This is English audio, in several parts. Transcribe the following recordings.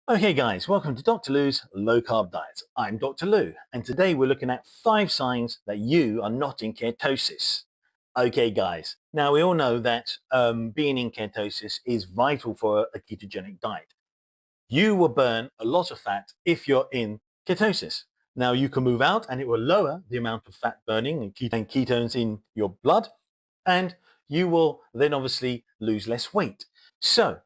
Okay guys, welcome to Dr. Lou's Low Carb Diet. I'm Dr. Lou, and today we're looking at 5 signs that you are not in ketosis. Okay guys, now we all know that being in ketosis is vital for a ketogenic diet. You will burn a lot of fat if you're in ketosis. Now you can move out and it will lower the amount of fat burning and ketones in your blood, and you will then obviously lose less weight. So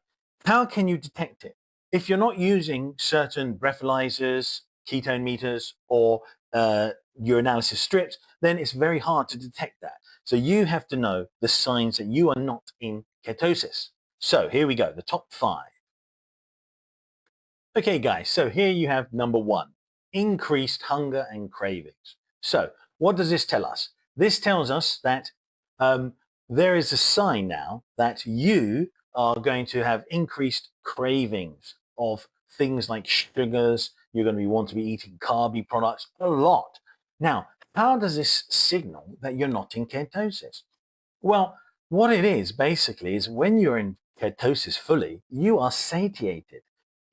how can you detect it? If you're not using certain breathalyzers, ketone meters, or urinalysis strips, then it's very hard to detect that. So you have to know the signs that you are not in ketosis. So here we go, the top 5. Okay guys, so here you have number 1, increased hunger and cravings. So what does this tell us? This tells us that there is a sign now that you are going to have increased cravings of things like sugars. You're going to want to be eating carby products a lot. Now, how does this signal that you're not in ketosis? Well, what it is basically is when you're in ketosis fully, you are satiated.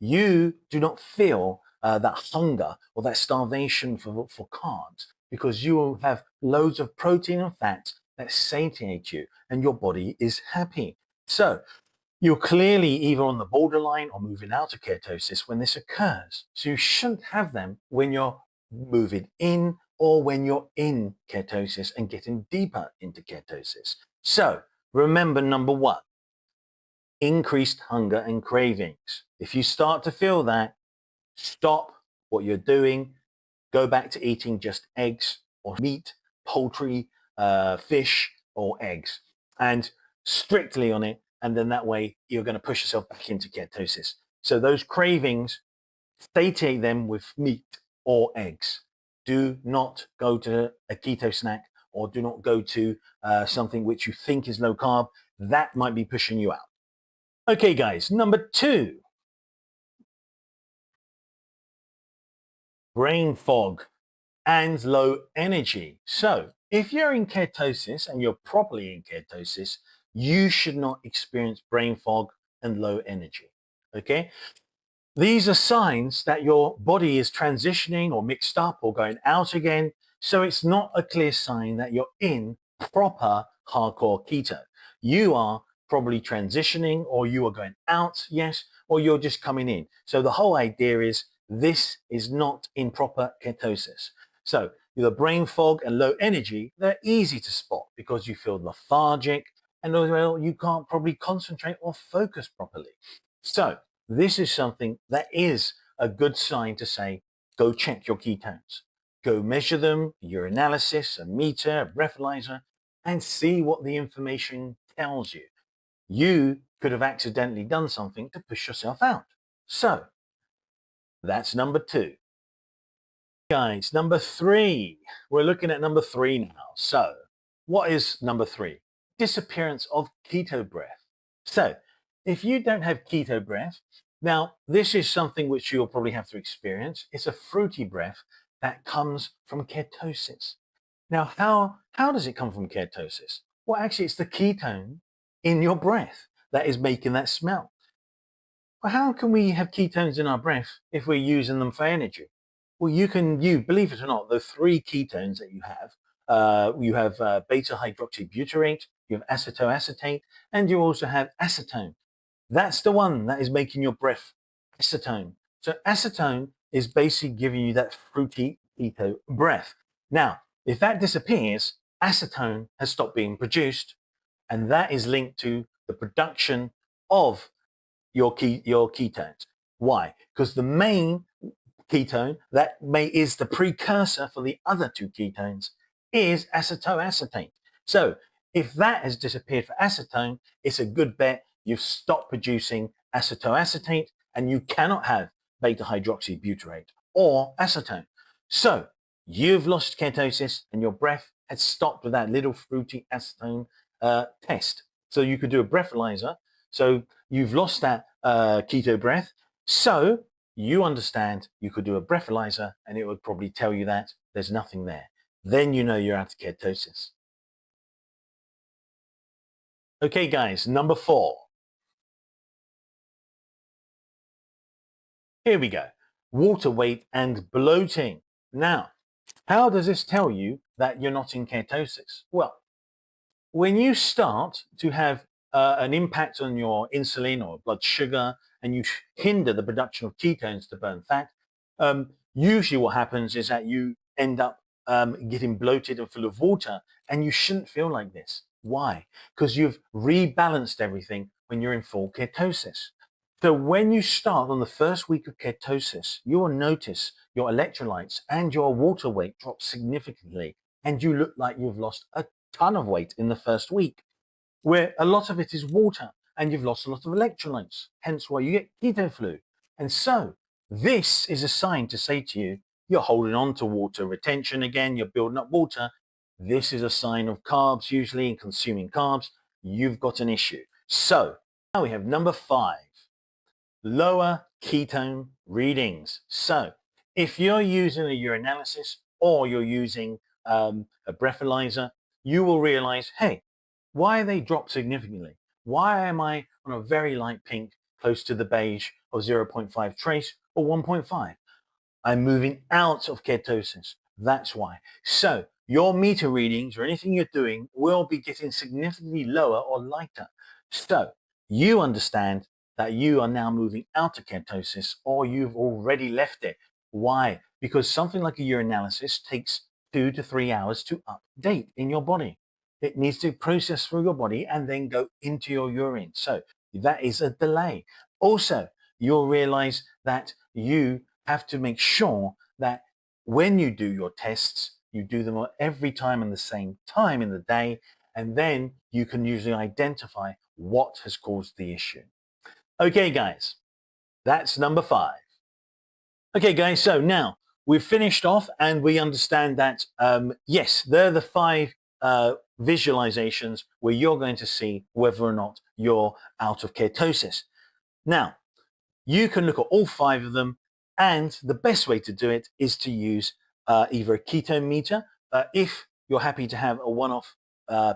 You do not feel that hunger or that starvation for carbs because you will have loads of protein and fat that satiate you and your body is happy. So you're clearly either on the borderline or moving out of ketosis when this occurs. So you shouldn't have them when you're moving in or when you're in ketosis and getting deeper into ketosis. So remember number 1, increased hunger and cravings. If you start to feel that, stop what you're doing, go back to eating just eggs or meat, poultry, fish or eggs, and strictly on it. And then that way you're going to push yourself back into ketosis. So those cravings, satiate them with meat or eggs. Do not go to a keto snack or do not go to something which you think is low carb. That might be pushing you out. Okay, guys, number 2, brain fog and low energy. So if you're in ketosis and you're properly in ketosis, you should not experience brain fog and low energy. Okay. These are signs that your body is transitioning or mixed up or going out again. So it's not a clear sign that you're in proper hardcore keto. You are probably transitioning or you are going out, yes, or you're just coming in. So the whole idea is this is not in proper ketosis. So the brain fog and low energy, they're easy to spot because you feel lethargic and well, you can't probably concentrate or focus properly. So this is something that is a good sign to say, go check your ketones. Go measure them, urinalysis, a meter, a breathalyzer, and see what the information tells you. You could have accidentally done something to push yourself out. So that's number 2. Guys, number 3. We're looking at number 3 now. So what is number 3? Disappearance of keto breath. So if you don't have keto breath, now this is something which you'll probably have to experience. It's a fruity breath that comes from ketosis. Now, how does it come from ketosis? Well, actually, it's the ketone in your breath that is making that smell. Well, how can we have ketones in our breath if we're using them for energy? Well, you believe it or not, the 3 ketones that you have beta hydroxybutyrate, you have acetoacetate, and you also have acetone. That's the one that is making your breath acetone. So acetone is basically giving you that fruity keto breath. Now, if that disappears, acetone has stopped being produced, and that is linked to the production of your ketones. Why? Because the main ketone is the precursor for the other 2 ketones is acetoacetate. So if that has disappeared for acetone, it's a good bet you've stopped producing acetoacetate and you cannot have beta hydroxybutyrate or acetone. So you've lost ketosis and your breath has stopped with that little fruity acetone test. So you could do a breathalyzer. So you've lost that keto breath. So you understand you could do a breathalyzer and it would probably tell you that there's nothing there. Then you know you're out of ketosis. Okay, guys, number 4. Here we go. Water weight and bloating. Now, how does this tell you that you're not in ketosis? Well, when you start to have an impact on your insulin or blood sugar and you hinder the production of ketones to burn fat, usually what happens is that you end up getting bloated and full of water, and you shouldn't feel like this. Why? Because you've rebalanced everything when you're in full ketosis. So when you start on the first week of ketosis, you will notice your electrolytes and your water weight drop significantly, and you look like you've lost a ton of weight in the first week, where a lot of it is water and you've lost a lot of electrolytes, hence why you get keto flu. And so this is a sign to say to you, you're holding on to water retention again, you're building up water. This is a sign of carbs, usually, and consuming carbs. You've got an issue. So now we have number 5, lower ketone readings. So if you're using a urinalysis or you're using a breathalyzer, you will realize, hey, why are they dropped significantly? Why am I on a very light pink close to the beige of 0.5 trace or 1.5? I'm moving out of ketosis. That's why. So your meter readings or anything you're doing will be getting significantly lower or lighter. So you understand that you are now moving out of ketosis or you've already left it. Why? Because something like a urinalysis takes 2 to 3 hours to update in your body. It needs to process through your body and then go into your urine. So that is a delay. Also, you'll realize that you have to make sure that when you do your tests, you do them every time in the same time in the day, and then you can usually identify what has caused the issue. Okay, guys, that's number 5. Okay, guys, so now we've finished off and we understand that, yes, they're the 5 visualizations where you're going to see whether or not you're out of ketosis. Now, you can look at all 5 of them, and the best way to do it is to use either a ketone meter, if you're happy to have a one-off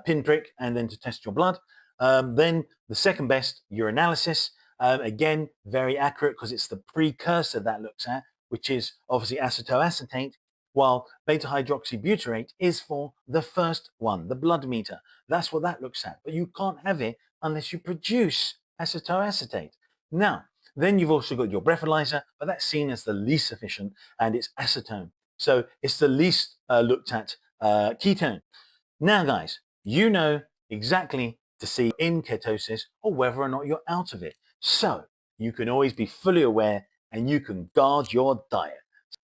pinprick and then to test your blood. Then the second best, urinalysis. Again, very accurate because it's the precursor that looks at, which is obviously acetoacetate, while beta-hydroxybutyrate is for the first one, the blood meter. That's what that looks at. But you can't have it unless you produce acetoacetate. Now, then you've also got your breathalyzer, but that's seen as the least efficient, and it's acetone. So it's the least looked at ketone. Now, guys, you know exactly to see in ketosis or whether or not you're out of it. So you can always be fully aware and you can guard your diet.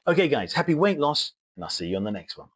Okay, guys, happy weight loss, and I'll see you on the next one.